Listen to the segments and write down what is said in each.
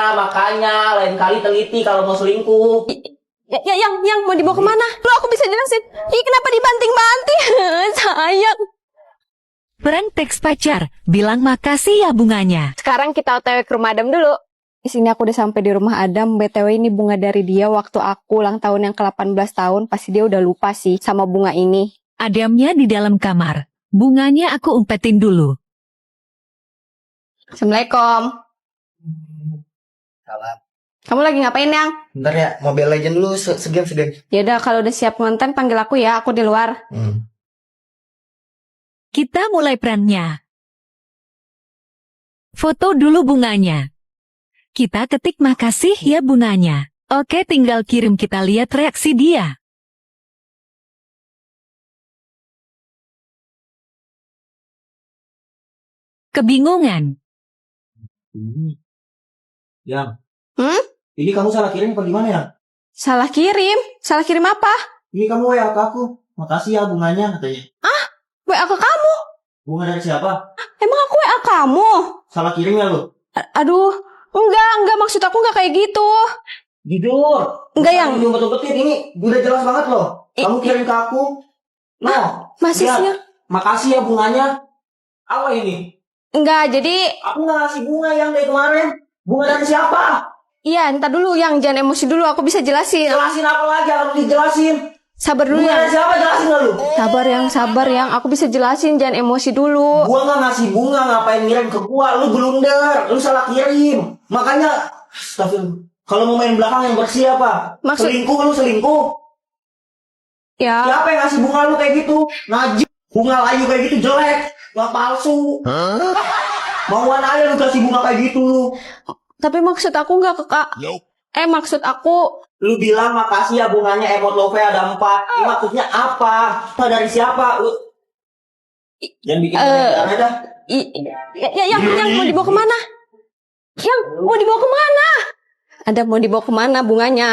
Makanya lain kali teliti kalau mau selingkuh. Yang mau dibawa kemana? Lo aku bisa jelasin. Ih, kenapa dibanting-banting? Sayang. Prank teks pacar, bilang makasih ya bunganya. Sekarang kita OTW ke rumah Adam dulu. Di sini aku udah sampai di rumah Adam. BTW ini bunga dari dia waktu aku ulang tahun yang ke-18 tahun. Pasti dia udah lupa sih sama bunga ini. Adamnya di dalam kamar. Bunganya aku umpetin dulu. Assalamualaikum. Salam. Kamu lagi ngapain, Yang? Bentar ya, Mobile Legend dulu segame. Yaudah, kalau udah siap ngonten panggil aku ya. Aku di luar. Kita mulai pranknya. Foto dulu bunganya. Kita ketik makasih ya bunganya. Oke, tinggal kirim, kita lihat reaksi dia. Kebingungan. Yang. Hmm? Ini kamu salah kirim apa gimana ya? Salah kirim? Salah kirim apa? Ini kamu WA ke aku. Makasih ya bunganya katanya. WA ke kamu? Bunga dari siapa? Emang aku WA kamu? Salah kirim ya lu? Aduh, enggak, maksud aku enggak kayak gitu. Jujur. Enggak, Yang. Ini betul-betul ini udah jelas banget loh. Kamu kirim ke aku. No. Masa lihat. sih? Makasih ya bunganya. Apa ini? Enggak, jadi Aku nggak ngasih bunga yang dari kemarin. Bunga dari siapa? iya, entar dulu Yang, jangan emosi dulu, aku bisa jelasin. Jelasin apa lagi? Harus dijelasin. Sabar dulu Bunga dari Yang. siapa? Jelasin nggak lu? Sabar yang, aku bisa jelasin, jangan emosi dulu. Gua nggak ngasih bunga, ngapain ngirim ke gua? Lu blunder, lu salah kirim. Makanya, astagfirullah. Kalau mau main belakang yang bersih apa? Selingkuh, lu selingkuh. Ya, Siapa yang ngasih bunga lu kayak gitu? Najib. Bunga layu kayak gitu jelek, nggak palsu. Mauan aja lu kasih bunga kayak gitu lu. tapi maksud aku enggak ke Kak. Maksud aku, Lu bilang makasih ya bunganya emot love ada 4. Ini maksudnya apa? Apa dari siapa? Lu jangan bikin aneh dah. yang mau dibawa kemana? Yang mau dibawa kemana? Ada mau dibawa kemana bunganya?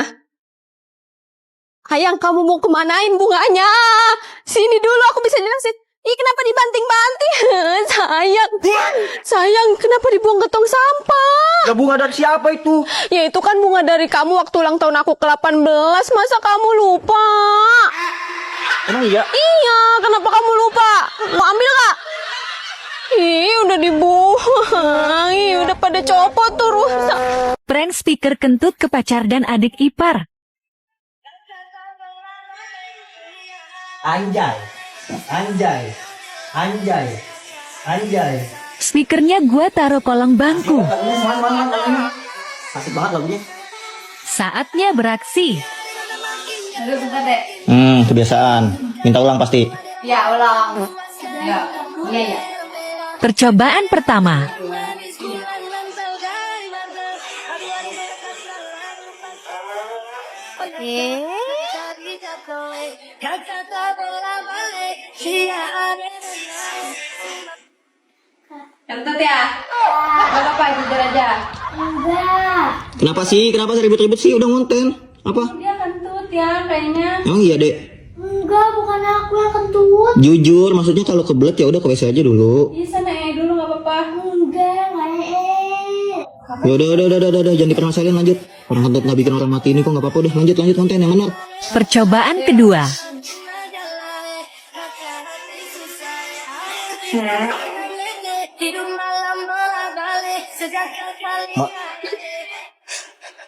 Ayang, kamu mau kemanain bunganya? Sini dulu, aku bisa jelasin. Ih, kenapa dibanting-banting? Sayang, kenapa dibuang ke tong sampah? Ya bunga dari siapa itu? Ya itu kan bunga dari kamu waktu ulang tahun aku ke-18. Masa kamu lupa? Emang iya? Iya, kenapa kamu lupa? Mau ambil gak? Ih, udah dibuang. Ih, udah pada copot tuh rusak. Prank speaker kentut ke pacar dan adik ipar. Anjay. Anjay. Anjay. Anjay. Speakernya gua taruh kolong bangku. Asik banget lagunya. Saatnya beraksi. Aduh, bentar deh. Kebiasaan. Minta ulang pasti. Ya, ulang. Ya, iya. Percobaan pertama. Kentut ya? Gak apa-apa, jujur aja. Kenapa sih? Kenapa ribut-ribut sih? Udah ngonten. Apa? Dia kentut ya, kayaknya. Emang iya, Dek? Enggak, bukan aku yang kentut. Jujur, maksudnya kalau kebelet ya udah ke WC aja dulu. Iya, sana dulu, gak apa-apa. Enggak, Ya udah, jangan dipermasalahin, lanjut. Orang kentut nggak bikin orang mati ini kok nggak apa-apa, udah lanjut konten yang benar. Percobaan kedua.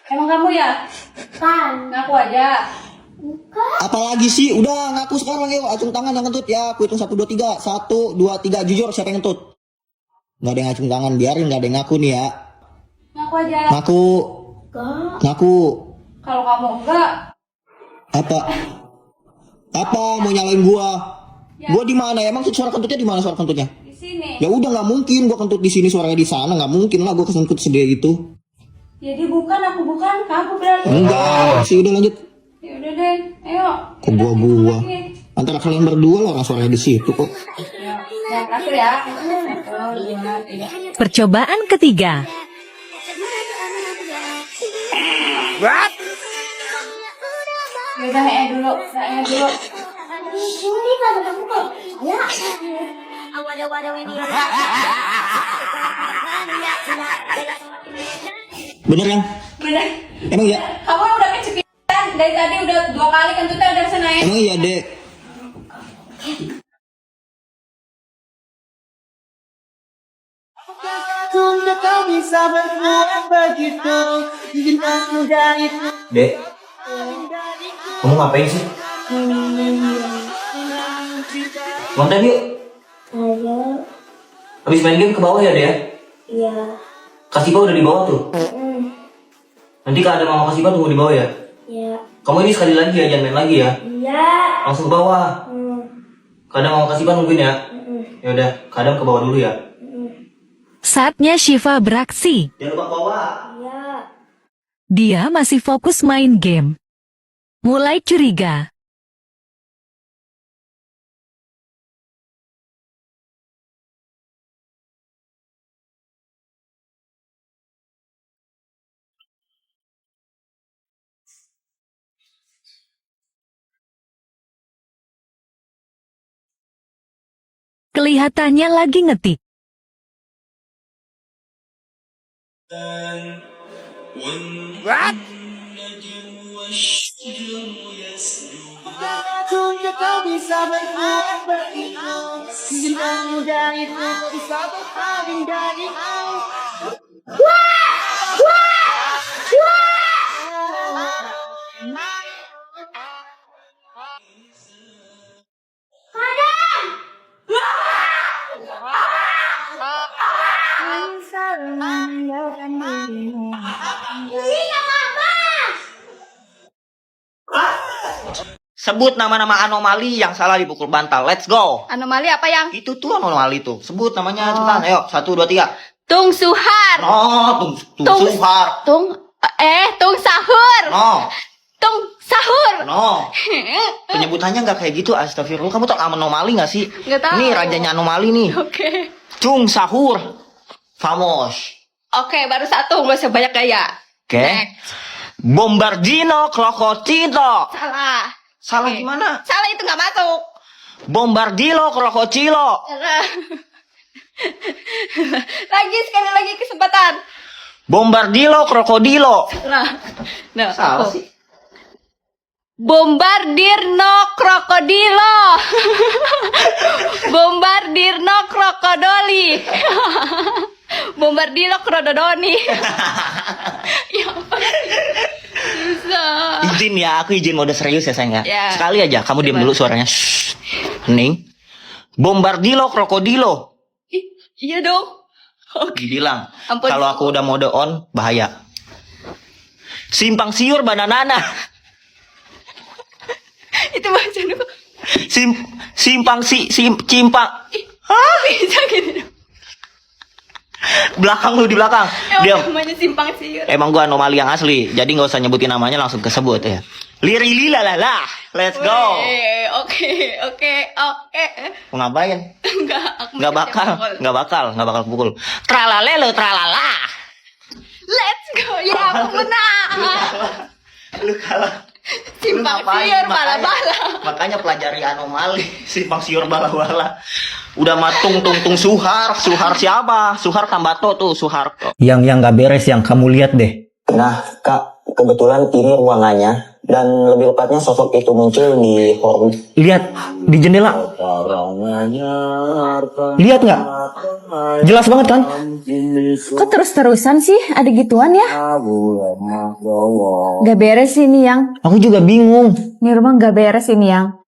Emang kamu ya? Kan. Ngaku aja. Apalagi sih? Udah ngaku sekarang yuk, acung tangan yang kentut ya. Aku hitung 1 2 3. 1 2 3, jujur siapa yang kentut? Nggak ada yang acung tangan, biarin nggak ada yang ngaku nih ya. Ngaku aja. Ngaku. Enggak. Ngaku. Kalau kamu enggak, Apa mau nyalain gua? Gua di mana? Emang suara kentutnya di mana suara kentutnya? di sini. Ya udah nggak mungkin gua kentut di sini suaranya di sana, nggak mungkin lah gua kesengkut sendiri itu. Jadi bukan, aku bukan, kamu berarti. Enggak, sih udah lanjut. Ya udah deh, ayo. Kok gua. Antara kalian berdua lah orang suaranya di situ kok. Yang terakhir ya. 1, 2, 3. Percobaan ketiga. What? Ya udah, dulu. Ini kan aku kok. Ya. Bener kan? Bener. Emang iya? Kamu udah kesepian. Dari tadi udah 2 kali kentutnya udah kesana ya. Emang iya, Dek? Dek, kamu ngapain sih? Konten yuk. Ayo. Habis main game ke bawah ya, Dek ya? Iya. Kasipa udah di bawah tuh. Nanti kalau ada mama Kasipa tunggu di bawah ya. Iya. Kamu ini sekali lagi ya, jangan main lagi ya. Iya. Langsung ke bawah. Kadang mama Kasipa nungguin ya. Ya udah, kadang ke bawah dulu ya. Saatnya Syifa beraksi. Jangan lupa ke bawah. Iya. Dia masih fokus main game. Mulai curiga. Kelihatannya lagi ngetik. Sebut nama-nama anomali yang salah dipukul bantal. Let's go. Anomali apa yang? Itu tuh anomali tuh. Sebut namanya cepetan. Ayo, 1, 2, 3. Tung Suhar. No, tung suhar. Tung Sahur. No, Tung Sahur. no. Penyebutannya nggak kayak gitu. Astagfirullah. Kamu tau anomali nggak sih? Nggak tahu. Nih rajanya anomali nih. Oke. Cung sahur. Famos. Oke, baru 1, nggak usah banyak gaya. Oke. Next. Bombardino crocodilo. Salah. Salah Oke. gimana? Salah, itu nggak masuk. Bombardilo crocodilo. Salah. Sekali lagi kesempatan. Bombardilo krokodilo. Nah, Salah aku. sih. Bombardirno krokodilo. Bombardirno krokodoli. Bombardilo krododoni. Ya ampun. Susah. Izin ya, aku izin mode serius ya sayang ya. Ya. Sekali aja, kamu diam Coba. dulu suaranya. Shh. Hening. Bombardilo krokodilo. Ih, iya dong. Oke. Bilang, Ampun. kalau aku udah mode on, bahaya. Simpang siur bananana. Itu baca dulu. Cimpang. Hah? Bisa gitu. Belakang lu di belakang. Diam. Namanya simpang siur. Emang gua anomali yang asli, jadi nggak usah nyebutin namanya langsung kesebut ya. Liri lila lala. Let's go. Oke. Mau ngapain? Aku Nggak bakal pukul. Tralalelo tralala. Let's go. Ya, aku menang. Lu kalah. Simpang Lu ngapain? siur bala-bala. Makanya pelajari anomali. Simpang siur bala-bala. Udah matung tung suhar siapa? Suhar Tambato tuh, Suharto. Yang nggak beres yang kamu lihat deh. Nah, Kak, kebetulan ini ruangannya dan lebih tepatnya sosok itu muncul di forum. Lihat di jendela. Lihat nggak? Jelas banget kan? Kok terus-terusan sih ada gituan ya? Gak beres ini yang. Aku juga bingung. Ini rumah gak beres ini yang.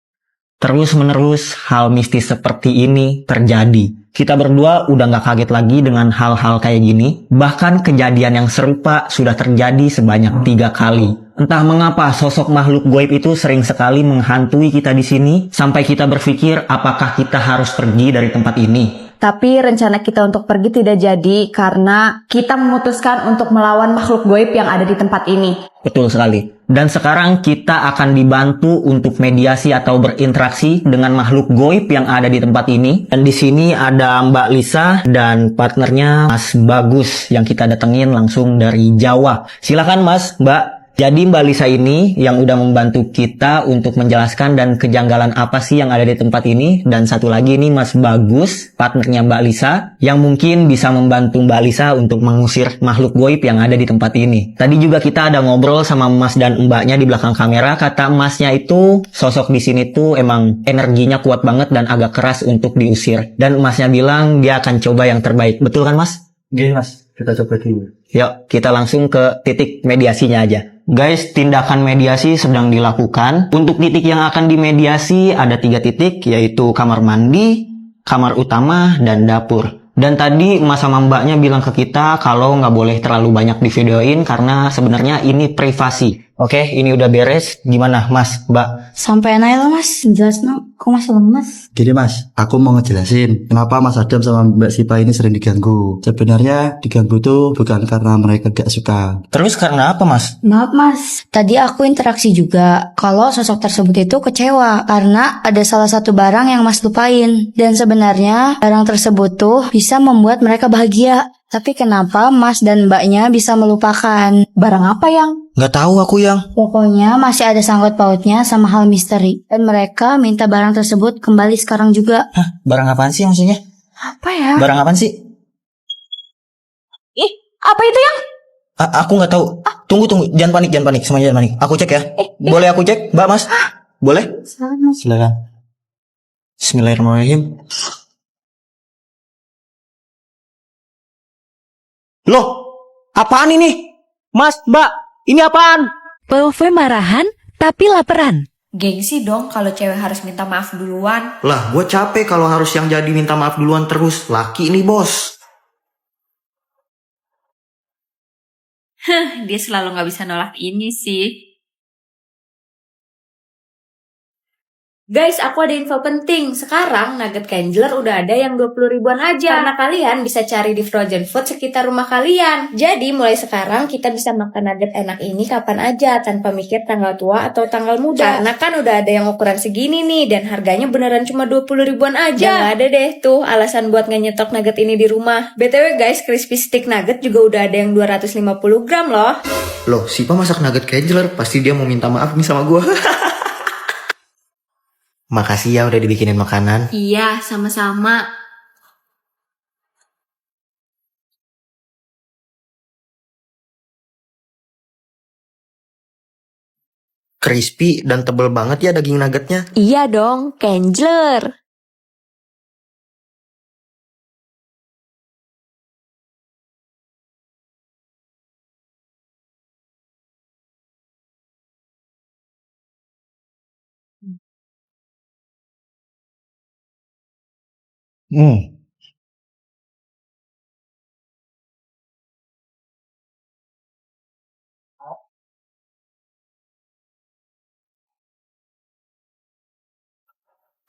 Terus-menerus hal mistis seperti ini terjadi. Kita berdua udah gak kaget lagi dengan hal-hal kayak gini. Bahkan kejadian yang serupa sudah terjadi sebanyak 3 kali. Entah mengapa sosok makhluk goib itu sering sekali menghantui kita di sini. Sampai kita berpikir apakah kita harus pergi dari tempat ini. Tapi rencana kita untuk pergi tidak jadi karena kita memutuskan untuk melawan makhluk goib yang ada di tempat ini. Betul sekali. Dan sekarang kita akan dibantu untuk mediasi atau berinteraksi dengan makhluk goib yang ada di tempat ini. Dan di sini ada Mbak Lisa dan partnernya Mas Bagus yang kita datengin langsung dari Jawa. Silakan Mas, Mbak. Jadi Mbak Lisa ini yang udah membantu kita untuk menjelaskan dan kejanggalan apa sih yang ada di tempat ini. Dan satu lagi ini Mas Bagus, partnernya Mbak Lisa, yang mungkin bisa membantu Mbak Lisa untuk mengusir makhluk goib yang ada di tempat ini. Tadi juga kita ada ngobrol sama Mas dan Mbaknya di belakang kamera. Kata Masnya itu sosok di sini tuh emang energinya kuat banget dan agak keras untuk diusir. Dan Masnya bilang dia akan coba yang terbaik. Betul kan Mas? Gini Mas, kita coba dulu. Yuk, kita langsung ke titik mediasinya aja. Guys, tindakan mediasi sedang dilakukan. Untuk titik yang akan dimediasi ada 3 titik, yaitu kamar mandi, kamar utama, dan dapur. Dan tadi Mas sama Mbaknya bilang ke kita kalau nggak boleh terlalu banyak divideoin karena sebenarnya ini privasi. Oke, ini udah beres. Gimana Mas, Mbak? Sampai aja lah mas, jelas no, kok masih lemes? Gini Mas, aku mau ngejelasin kenapa Mas Adam sama Mbak Sipa ini sering diganggu. Sebenarnya diganggu tuh bukan karena mereka gak suka. Terus karena apa Mas? Maaf mas, tadi aku interaksi juga kalau sosok tersebut itu kecewa karena ada salah satu barang yang mas lupain. Dan sebenarnya barang tersebut tuh bisa membuat mereka bahagia. Tapi kenapa mas dan mbaknya bisa melupakan? Barang apa yang? Nggak tahu aku yang. Pokoknya masih ada sangkut pautnya sama hal misteri. Dan mereka minta barang tersebut kembali sekarang juga. Hah, barang apaan sih maksudnya? Apa ya? Barang apaan sih? Ih, apa itu yang? Aku nggak tahu. Tunggu, jangan panik, semuanya jangan panik. Aku cek ya. Boleh aku cek, Mbak, Mas? Boleh? Silakan. Bismillahirrahmanirrahim. Loh, apaan ini? Mas, Mbak, ini apaan? POV marahan, tapi laparan. Gengsi dong kalau cewek harus minta maaf duluan. Lah, gue capek kalau harus yang jadi minta maaf duluan terus. Laki ini, bos. Dia selalu gak bisa nolak ini sih. Guys, aku ada info penting. Sekarang nugget Kangler udah ada yang 20 ribuan aja. Karena kalian bisa cari di frozen food sekitar rumah kalian. Jadi mulai sekarang kita bisa makan nugget enak ini kapan aja tanpa mikir tanggal tua atau tanggal muda. Karena kan udah ada yang ukuran segini nih dan harganya beneran cuma 20 ribuan aja. Gak ada deh tuh alasan buat gak nyetok nugget ini di rumah. BTW guys, crispy stick nugget juga udah ada yang 250 gram loh. Loh, Sipa masak nugget Kangler. Pasti dia mau minta maaf nih sama gue. Makasih ya udah dibikinin makanan. Iya, sama-sama. Crispy dan tebel banget ya daging nuggetnya. Iya dong, Kangler.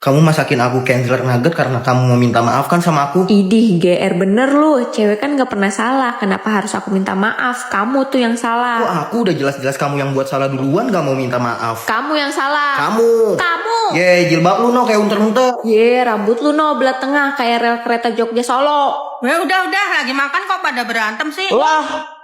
Kamu masakin aku Kangler nugget karena kamu mau minta maaf kan sama aku? Idih, GR bener lu. Cewek kan gak pernah salah. Kenapa harus aku minta maaf? Kamu tuh yang Kok salah. aku udah jelas-jelas kamu yang buat salah duluan gak mau minta maaf? Kamu yang salah. Kamu. Ye, jilbab lu no kayak unter-unter. Ye, rambut lu no belah tengah kayak rel kereta Jogja Solo. Udah, lagi makan kok pada berantem sih. Lah,